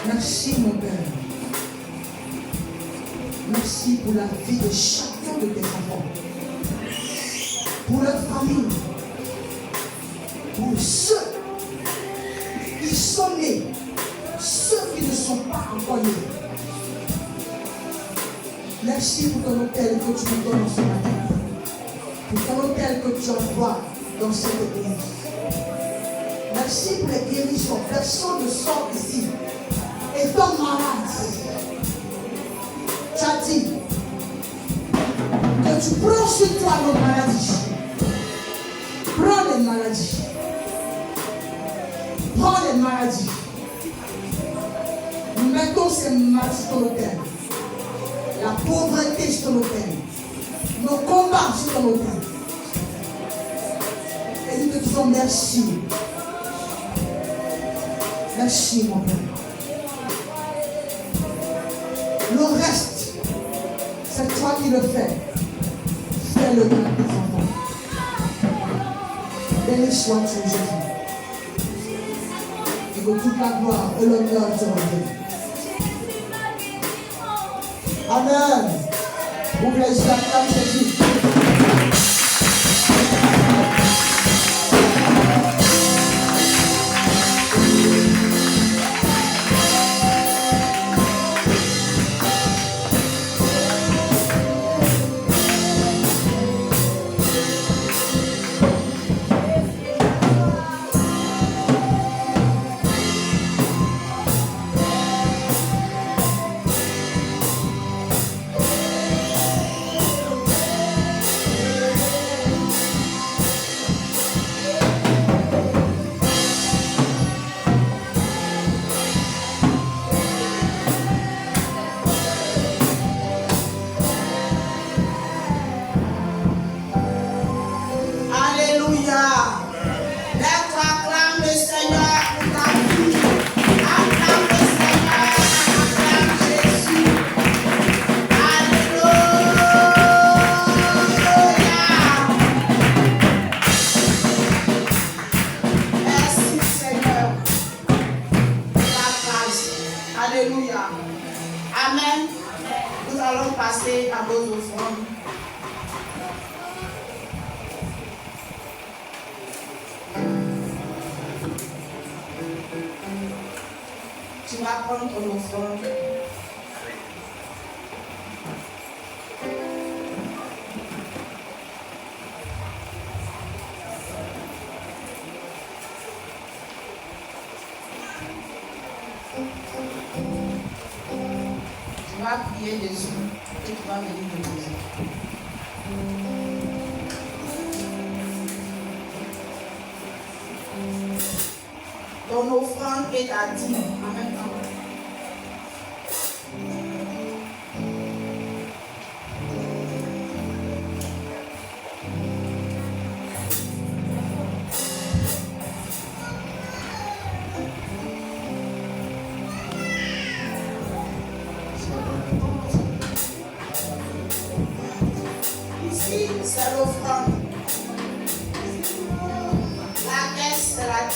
Merci mon Père. Merci pour la vie de chacun bénédiction de tes enfants, pour leur famille, pour ceux qui sont nés, ceux qui ne sont pas encore nés. Merci pour ton hôtel que tu nous donnes ce matin, pour ton hôtel que tu envoies dans cette église. Merci pour les guérisons. Personne ne sort ici étant malade. Tu as dit que tu prends sur toi nos maladies. Prends les maladies. Prends les maladies. Nous mettons ces maladies sur ton hôtel. La pauvreté sur ton hôtel. Nos combats sur ton hôtel. Et nous te disons merci. Merci mon Père. Le reste, c'est toi qui le fais. Fais-le dans tes enfants. Béni sois-tu Jésus. Et que toute la gloire et l'honneur te reviennent. Amen. Ouvre les yeux, acclame Jésus. Tu vas prendre ton offrande. Tu vas prier Jésus et tu vas venir te poser. Ton offrande est à 10 en même temps. Ici, c'est l'offrande. La caisse, c'est la 10.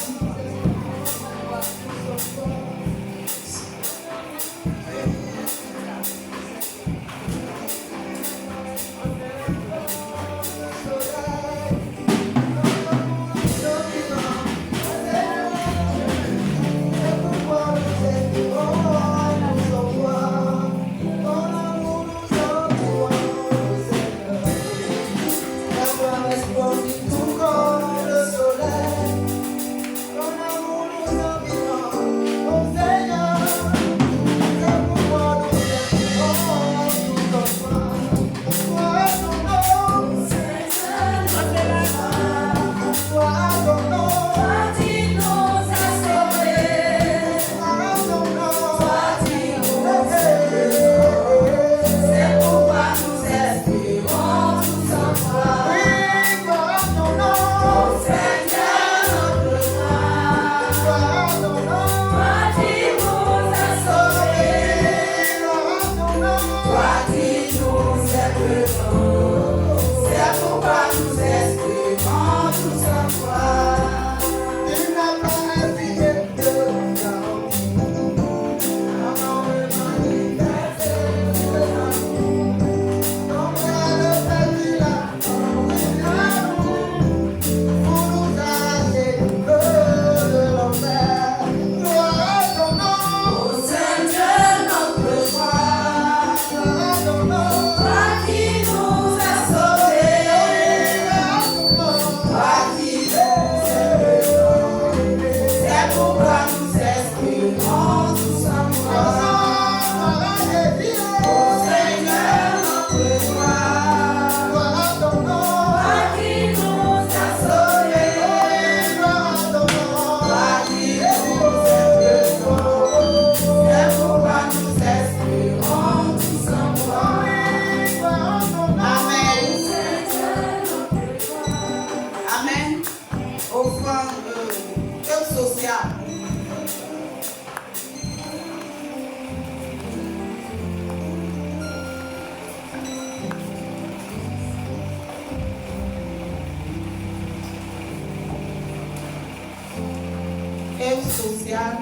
sociale.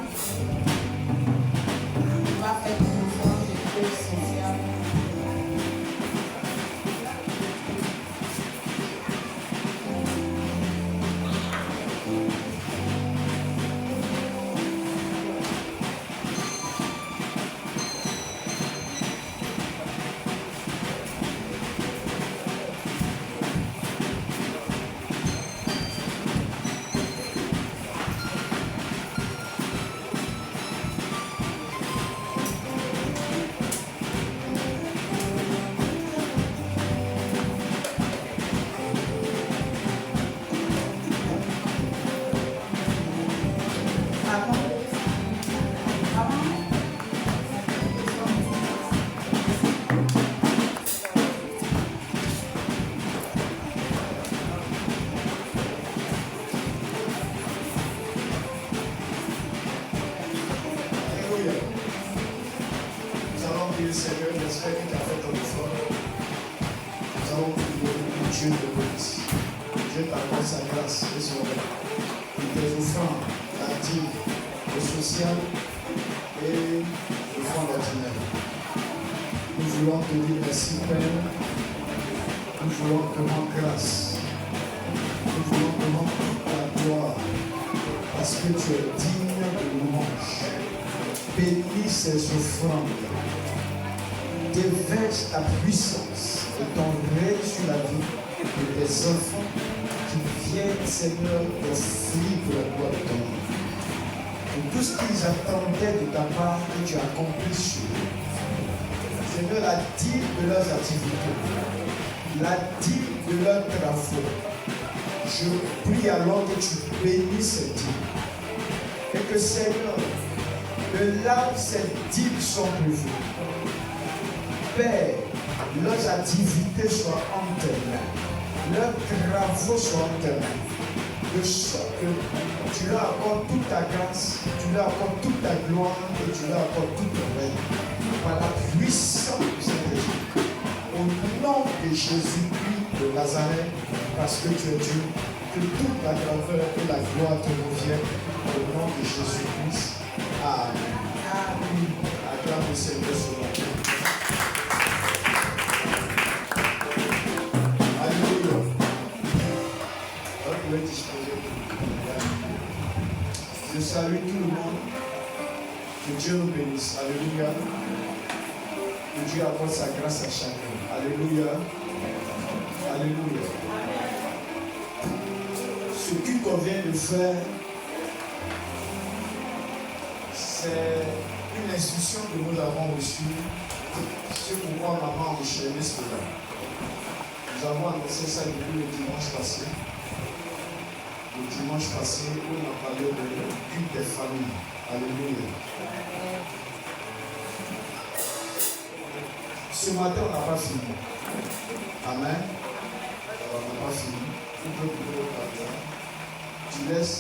On va faire une offrande de cause sociale. Seigneur, j'espère que tu as fait ton effort. Nous allons prier Dieu de grâce. Dieu t'accorde sa grâce et son aide. Pour tes offrandes, la dîme, le social et le fonds ordinaire. Nous voulons te dire merci, Père. Nous voulons te rendre grâce. Nous voulons te rendre la gloire parce que tu es digne de louange. Bénis ces offrandes. Déverse ta puissance et ton règne sur la vie de tes enfants qui viennent, Seigneur, offrir pour la gloire de ton nom. Pour tout ce qu'ils attendaient de ta part, que tu accomplis sur eux. Seigneur, la dîme de leurs activités, la dîme de leurs travaux. Je prie alors que tu bénisses cette dîme. Et que, Seigneur, de là où ces dîmes sont prévues, Père, leurs activités soient enterrées, leurs travaux soient enterrés, de sorte que tu leur accordes toute ta grâce, tu leur accordes toute ta gloire et tu leur accordes toute ton règne. Par la puissance de Saint-Esprit, au nom de Jésus-Christ de Nazareth, parce que tu es Dieu, que toute la grandeur et la gloire te reviennent au nom de Jésus-Christ. Amen. Amen. Acclame le Seigneur sur la terre. Je salue tout le monde. Que Dieu nous bénisse. Alléluia. Que Dieu apporte sa grâce à chacun. Alléluia. Alléluia. Ce qu'il convient de faire, c'est une instruction que nous avons reçue. C'est pourquoi maman a enchaîné cela. Nous avons annoncé ça depuis le dimanche passé. Le dimanche passé, on a parlé de l'une des familles. Alléluia. Ce matin, on n'a pas fini. Amen. On n'a pas fini. Tu laisses.